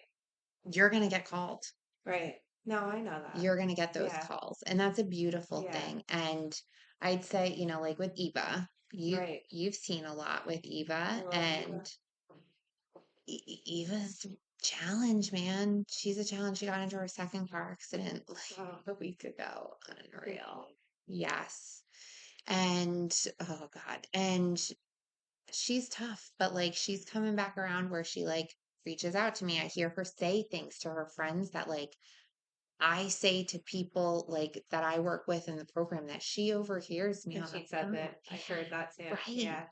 You're going to get called. Right. No, I know that. You're going to get those Yeah. calls. And that's a beautiful Yeah. thing. And I'd say, like with Eva, Right. you've seen a lot with I Eva, love you. and Eva's challenge, man. She's a challenge. She got into her second car accident like Oh, a week ago. thank Unreal. you. Yes. And oh God. And she's tough, but like she's coming back around where she like reaches out to me. I hear her say things to her friends that like I say to people like that I work with in the program that she overhears me And on the she said phone. that. I've heard that too. Yeah. Right. Yeah.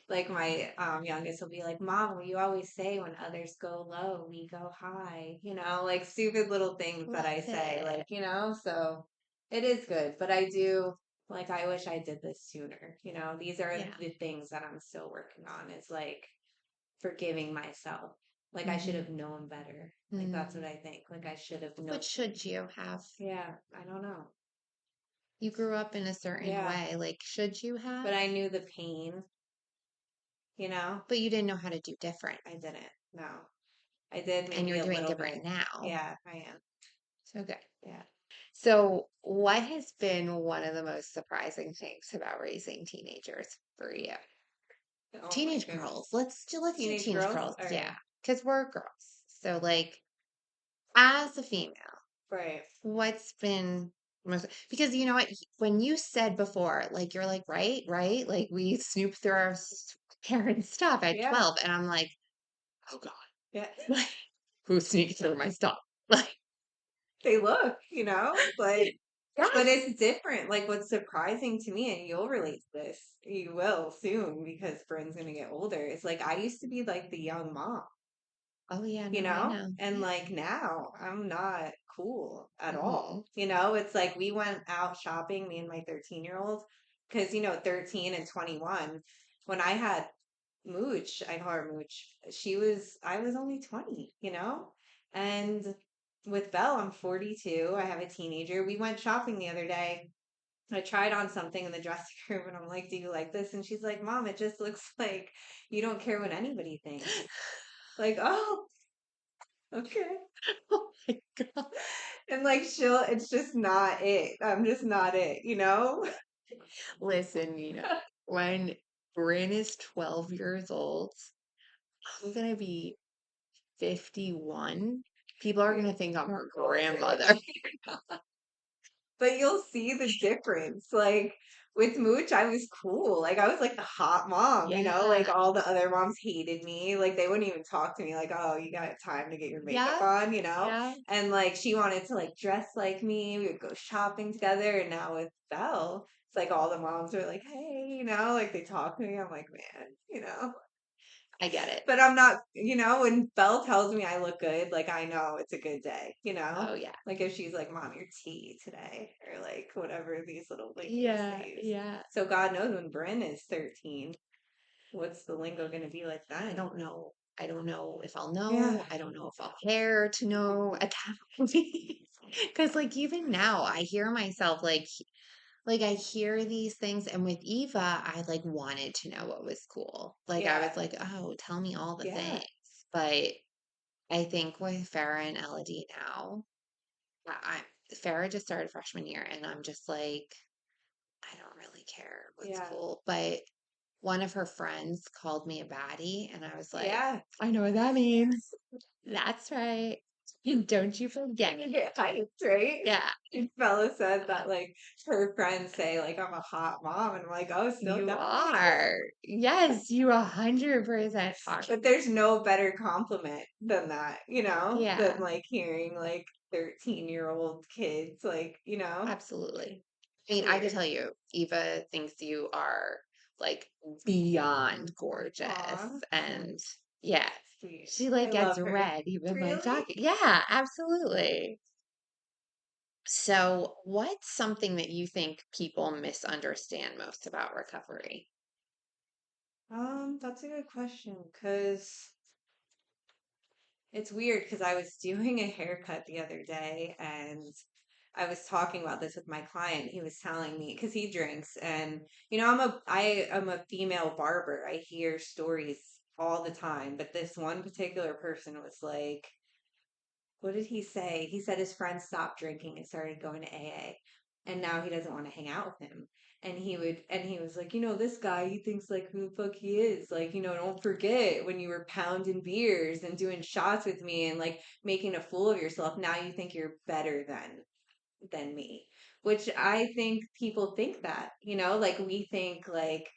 Like my youngest will be like, Mom, you always say when others go low, we go high. Like stupid little things that I Love say. it. Like, so it is good. But I do like I wish I did this sooner. These are Yeah. the things that I'm still working on is like forgiving myself. Like I should Hmm. have known better. Like that's what Mm. I think. Like I should have known. But should you have? Yeah, I don't know. You grew up in a certain Yeah. way. Like, should you But have? I knew the pain. But you didn't know how to do different. I didn't. No. I did And maybe you're a doing little different bit. now. Yeah, I am. So good. Yeah. So, what has been one of the most surprising things about raising teenagers for you? Oh my Teenage goodness. girls. Let's do Teenage teenage girls? girls. All Yeah, right. because we're girls. So, like, as a female, Right. what's been most because you know what when you said before, like you're like right, like we snoop through our parents' stuff at Yeah. 12, and I'm like, oh God, Yeah. like who sneaks through my stuff? Like, They look, like But Yes. it's different. Like what's surprising to me, and you'll relate to this, you will soon because Bryn's gonna get older. It's like I used to be like the young mom, Oh yeah, you no, I know? know. And like now I'm not cool at Hmm. all. You know, it's like we went out shopping, me and my 13-year-old, because 13 and 21, when I had Mooch, I call her Mooch, I was only 20, you know? And with Belle, I'm 42. I have a teenager. We went shopping the other day. I tried on something in the dressing room and I'm like, do you like this? And she's like, Mom, it just looks like you don't care what anybody thinks. Like, oh, okay. Oh my God. And like it's just not it. I'm just not it, you know? Listen, when Bryn is 12 years old, I'm gonna be 51. People are gonna think I'm her grandmother. But you'll see the difference. Like with Mooch, I was cool. Like I was like the hot mom, you know? Like Yeah. all the other moms hated me. Like they wouldn't even talk to me like, "Oh, you got time to get your makeup Yeah. on," you know? Yeah. And like she wanted to like dress like me. We would go shopping together. And now with Belle, it's like all the moms are like, "Hey," you know, like they talk to me. I'm like, "Man, you know." I get it. But I'm not, when Belle tells me I look good, like I know it's a good day, you know? Oh yeah. Like if she's like, Mom, your tea today, or like whatever these little lingos Yeah. they use. Yeah. So God knows when Bryn is 13, what's the lingo gonna be like I then? don't know. I don't know if I'll Yeah, know. I don't know if I'll care to know at that point. Because like even now, I hear myself like I hear these things, and with Eva, I like wanted to know what was cool. Like I yeah, was like, oh, tell me all the yeah, things. But I think with Farah and Elodie now, Farah just started freshman year, and I'm just like, I don't really care what's yeah, cool. But one of her friends called me a baddie, and I was like, yeah. I know what that means. That's right. Don't you forget. Yeah, right? Yeah, Bella said that like her friends say like I'm a hot mom, and I'm like, oh, still you got are. Yes, you 100% are. But there's no better compliment than that, than Yeah, like hearing like 13-year-old kids, like, absolutely. I it's mean, I could weird. tell you, Eva thinks you are like beyond Aw, gorgeous. And that's yeah, sweet. she like I gets love her. red even like Really? talking. Yeah, absolutely. So, what's something that you think people misunderstand most about recovery? That's a good question because it's weird because I was doing a haircut the other day and I was talking about this with my client. He was telling me because he drinks and I am a female barber. I hear stories all the time, but this one particular person was like, what did he say? He said his friend stopped drinking and started going to AA, and now he doesn't want to hang out with him. And he was like, this guy, he thinks like who the fuck he is. Like, don't forget when you were pounding beers and doing shots with me and like making a fool of yourself. Now you think you're better than me, which I think people think that, like we think like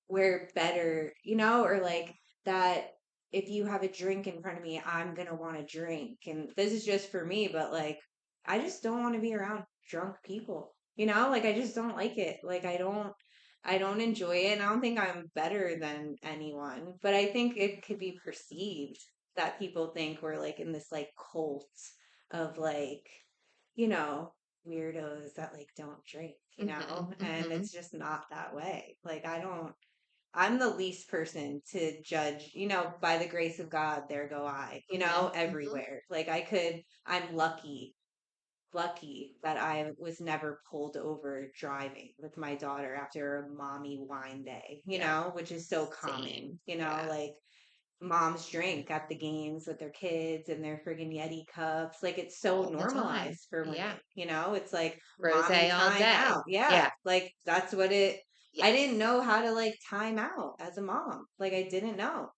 we're better, or like that if you have a drink in front of me, I'm going to want to drink. And this is just for me, but like, I just don't want to be around drunk people, like I just don't like it. Like, I don't enjoy it. And I don't think I'm better than anyone, but I think it could be perceived that people think we're like in this like cult of like, you know, weirdos that like don't drink, Hmm. and Hmm. it's just not that way. Like, I'm the least person to judge, by the grace of God, there go I, Hmm. Hmm. everywhere. Like, I'm lucky that I was never pulled over driving with my daughter after a mommy wine day, Yep. which is so common, Same. Yeah. like moms drink at the games with their kids and their friggin' Yeti cups. Like it's so All the time. normalized for Yeah. women, It's like Rose mommy all time day. out. Yeah. Yeah. Like that's what I didn't Yes. know how to like time out as a mom. Like I didn't know.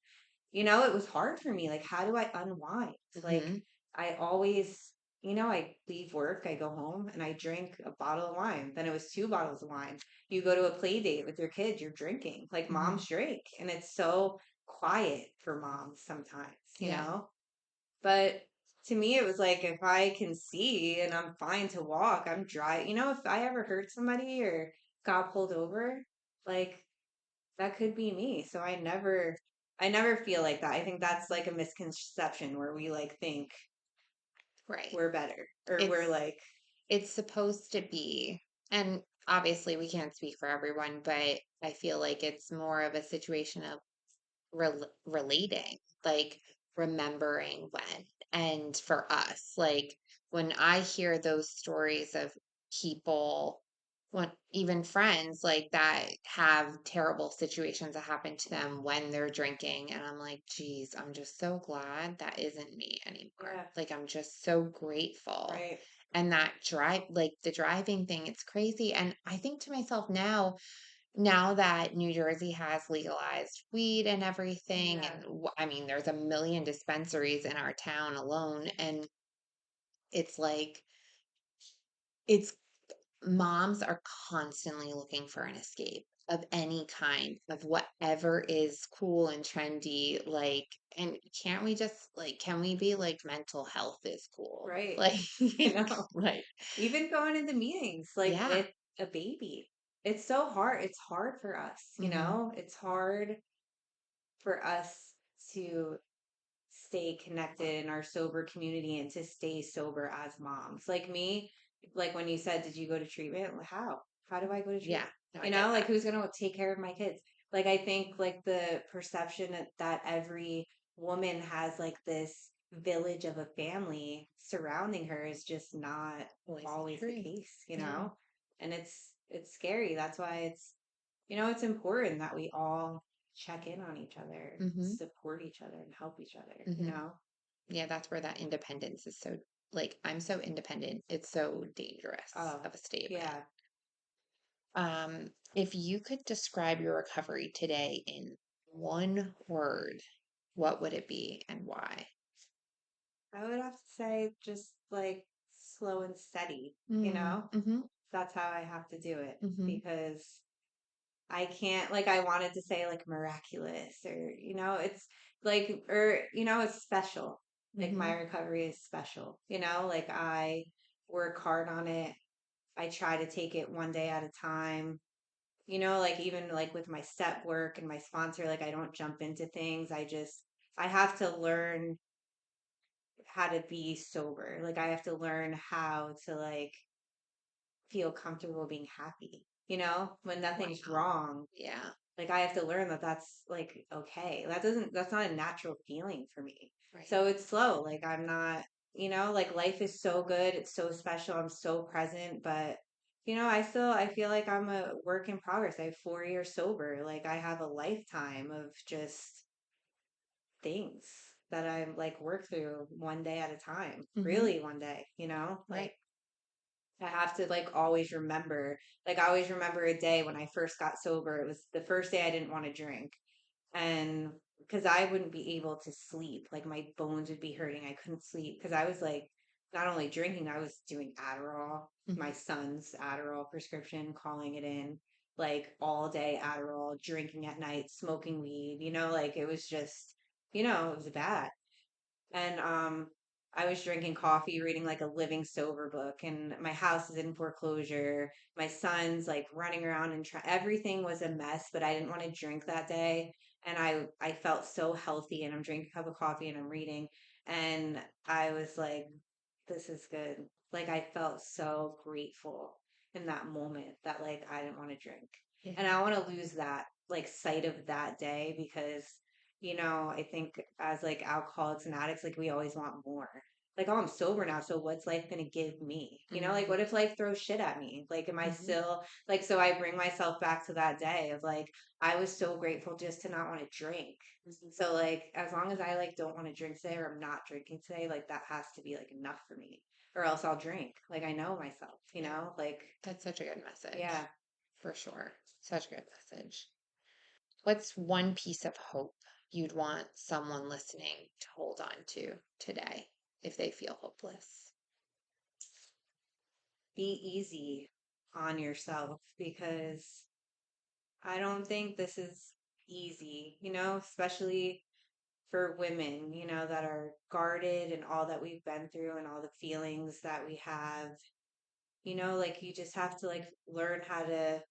It was hard for me. Like, how do I unwind? Like, Hmm. I always, I leave work, I go home and I drink a bottle of wine. Then it was two bottles of wine. You go to a play date with your kids, you're drinking. Like, Hmm. moms drink. And it's so quiet for moms sometimes, Yeah. But to me, it was like if I can see and I'm fine to walk, I'm dry. You know, if I ever hurt somebody or got pulled over, like that could be me. So I never feel like that. I think that's like a misconception where we like think Right. we're better or we're It's like, it's supposed to be, and obviously we can't speak for everyone, but I feel like it's more of a situation of relating, like remembering when. And for us, like when I hear those stories of people, when even friends like that have terrible situations that happen to them when they're drinking, and I'm like, geez, I'm just so glad that isn't me anymore. yeah, Like, I'm just so grateful. right. And that drive, like the driving thing, it's crazy. And I think to myself now that New Jersey has legalized weed and everything, Yeah, and I mean, there's a million dispensaries in our town alone, and it's like, it's moms are constantly looking for an escape of any kind, of whatever is cool and trendy. Like, and can't we just, like, can we be like mental health is cool? right. Like, I know. like, Even going into meetings like yeah. with a baby. It's so hard. It's hard for us, you Hmm. know? It's hard for us to stay connected in our sober community and to stay sober as moms. Like me, like when you said, did you go to treatment? Well, how? How do I go to Yeah. treatment? No, I You get know, like that. who's going to take care of my kids? Like I think like the perception that every woman has like this village of a family surrounding her is just not Always the always the truth. case, you Yeah. know? And it's scary. That's why it's it's important that we all check in on each other, Hmm. support each other, and help each other, you Hmm. know? Yeah, that's where that independence is so, like, I'm so independent. It's so dangerous Oh, of a statement. yeah. If you could describe your recovery today in one word, what would it be and why? I would have to say just like slow and steady, you Mm, know? mm-hmm, That's how I have to do it mm-hmm, because I can't, like, I wanted to say like miraculous or, it's like, or, it's special. Like mm-hmm, my recovery is special, like I work hard on it. I try to take it one day at a time. Like even like with my step work and my sponsor, like I don't jump into things. I have to learn how to be sober. Like I have to learn how to like feel comfortable being happy, when nothing's wow. wrong. Yeah, Like I have to learn that that's like okay. That's not a natural feeling for me. right. So it's slow. Like I'm not, like life is so good. It's so special. I'm so present, but I feel like I'm a work in progress. I have 4 years sober. Like I have a lifetime of just things that I like work through one day at a time. Mm-hmm, Really one day, right. like I have to like always remember, like I always remember a day when I first got sober. It was the first day I didn't want to drink. And because I wouldn't be able to sleep, like my bones would be hurting. I couldn't sleep because I was like not only drinking, I was doing Adderall, Mm-hmm. my son's Adderall prescription, calling it in like all day Adderall, drinking at night, smoking weed, like it was just, it was bad. And I was drinking coffee, reading like a living sober book, and my house is in foreclosure. My son's like running around and everything was a mess, but I didn't want to drink that day. And I felt so healthy, and I'm drinking a cup of coffee and I'm reading, and I was like, this is good. Like I felt so grateful in that moment that like I didn't want to drink. Yeah. And I want to lose that like sight of that day because I think as like alcoholics and addicts, like we always want more. Like, oh, I'm sober now, so what's life gonna give me? Like Mm-hmm, what if life throws shit at me? Like, am I mm-hmm, still like so I bring myself back to that day of like I was so grateful just to not want to drink. So like as long as I like don't want to drink today or I'm not drinking today, like that has to be like enough for me. Or else I'll drink. Like I know myself, yeah. Like That's such a good yeah. message, for sure. Such a good message. What's one piece of hope you'd want someone listening to hold on to today if they feel hopeless? Be easy on yourself because I don't think this is easy, especially for women, that are guarded and all that we've been through and all the feelings that we have. Like you just have to like learn how to,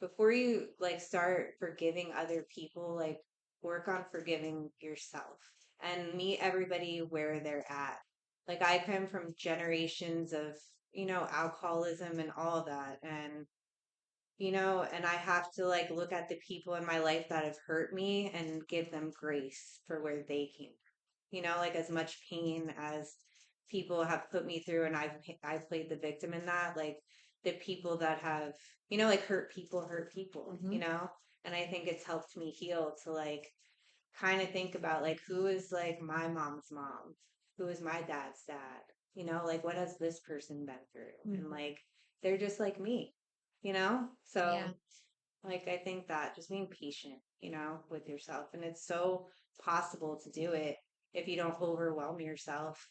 before you like start forgiving other people, like work on forgiving yourself and meet everybody where they're at. Like I come from generations of, alcoholism and all of that. And I have to like look at the people in my life that have hurt me and give them grace for where they came from. Like as much pain as people have put me through, and I've played the victim in that. Like the people that have, like hurt people. Hmm. And I think it's helped me heal to like kind of think about like who is like my mom's mom, who is my dad's dad. Like what has this person been through, and Hmm. like they're just like me. So Yeah, like I think that just being patient, with yourself, and it's so possible to do it if you don't overwhelm yourself,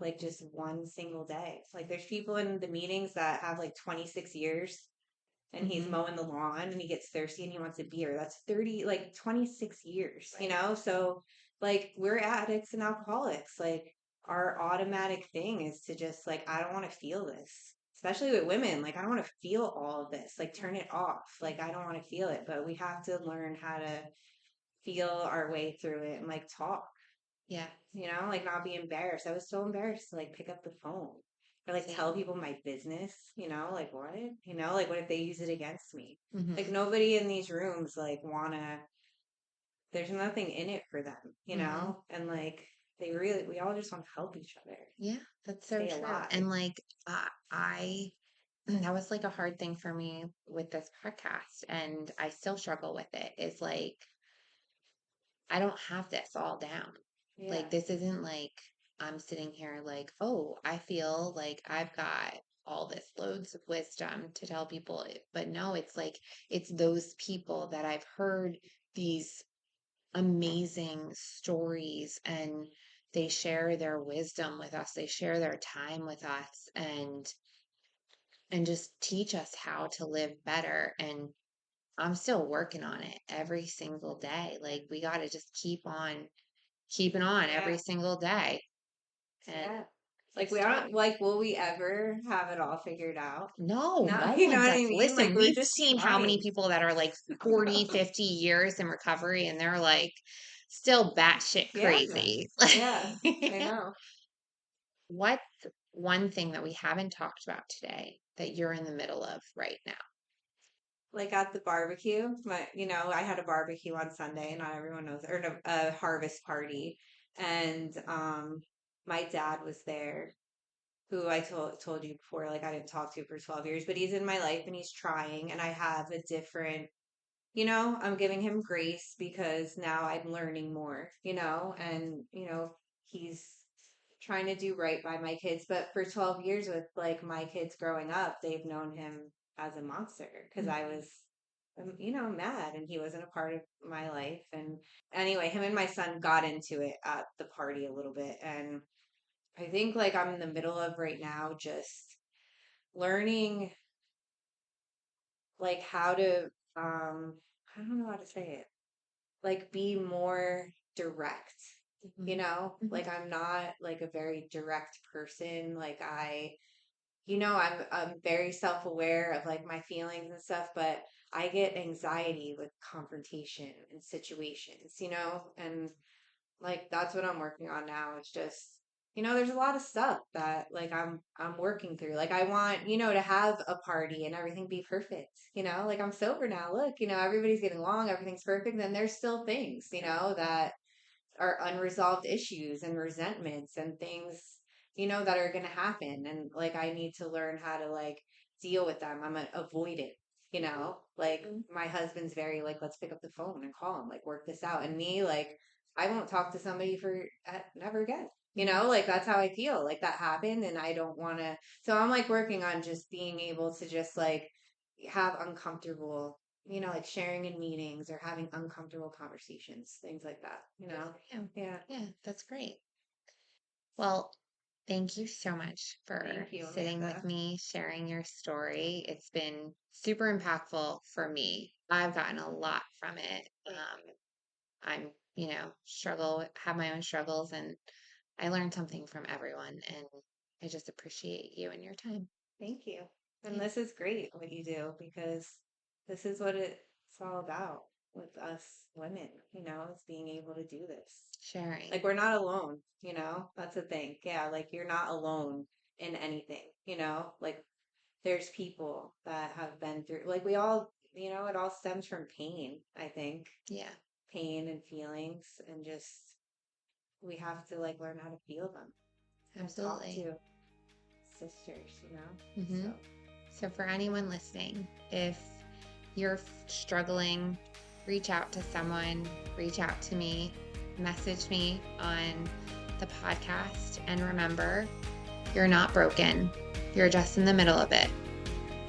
like just one single day. Like there's people in the meetings that have like 26 years and he's hmm, mowing the lawn and he gets thirsty and he wants a beer. That's 30, like 26 years, right. So like we're addicts and alcoholics. Like our automatic thing is to just like, I don't want to feel this. Especially with women, like I don't want to feel all of this. Like turn it off. Like I don't want to feel it. But we have to learn how to feel our way through it and like talk, Yeah, like not be embarrassed. I was so embarrassed to like pick up the phone or like tell same. people my business, like what? Like what if they use it against me? Like Hmm. nobody in these rooms like wanna, there's nothing in it for them, Hmm. And like we all just want to help each other Yeah, that's so stay true. alive. And like, I, that was like a hard thing for me with this podcast, and I still struggle with it. Is like, I don't have this all down. Yeah. Like, this isn't like I'm sitting here like, oh, I feel like I've got all this loads of wisdom to tell people. But no, it's like, it's those people that I've heard these amazing stories, and they share their wisdom with us. They share their time with us, and just teach us how to live better. And I'm still working on it every single day. Like we got to just keep on keeping on Yeah. every single day. And Yeah. Like we it's tough. aren't like, will we ever have it all figured out? No, No, no you know one what does. I mean? Like Listen, we're we've just seen how many trying. people that are like 40, 50 years in recovery, and they're like still batshit Yeah. crazy. Yeah. I know. What's one thing that we haven't talked about today that you're in the middle of right now? Like at the barbecue, I had a barbecue on Sunday. Not everyone knows, or no, a harvest party, and my dad was there, who I told you before, like I didn't talk to for 12 years, but he's in my life and he's trying, and I have a different, I'm giving him grace because now I'm learning more, and he's trying to do right by my kids. But for 12 years with like my kids growing up, they've known him as a monster because I Mhm. was, mad and he wasn't a part of my life. And anyway, him and my son got into it at the party a little bit. And I think like I'm in the middle of right now just learning like how to, I don't know how to say it, like be more direct. Mhm. Mhm. Like I'm not like a very direct person. Like I'm very self-aware of like my feelings and stuff, but I get anxiety with confrontation and situations, and like that's what I'm working on now. It's just, there's a lot of stuff that like I'm working through. Like I want, to have a party and everything be perfect. Like I'm sober now. Look, everybody's getting along, everything's perfect. Then there's still things, that are unresolved issues and resentments and things, that are going to happen. And like, I need to learn how to like deal with them. I'm an avoidant, like Mhm. my husband's very like, let's pick up the phone and call him, like work this out. And me, like, I won't talk to somebody for never again. Mhm. Like that's how I feel. Like that happened and I don't want to. So I'm like working on just being able to just like have uncomfortable, like sharing in meetings or having uncomfortable conversations, things like that, Good for you. Yeah. Yeah, that's great. Well, thank you so much for Thank you, sitting with Amanda. me, sharing your story. It's been super impactful for me. I've gotten a lot from it. I'm, have my own struggles, and I learned something from everyone, and I just appreciate you and your time. Thank you. And Yeah. this is great what you do because this is what it's all about with us women, is being able to do this. Sharing. Like we're not alone, That's the thing. Yeah, like you're not alone in anything, Like there's people that have been through like we all, it all stems from pain, I think. Yeah, Pain and feelings and just we have to like learn how to feel them and talk absolutely. to sisters, So hmm So, for anyone listening, if you're struggling, reach out to someone, reach out to me, message me on the podcast. And remember, you're not broken, you're just in the middle of it.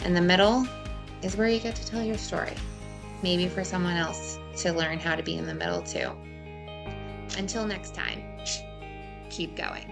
And the middle is where you get to tell your story, maybe for someone else to learn how to be in the middle too. Until next time, keep going.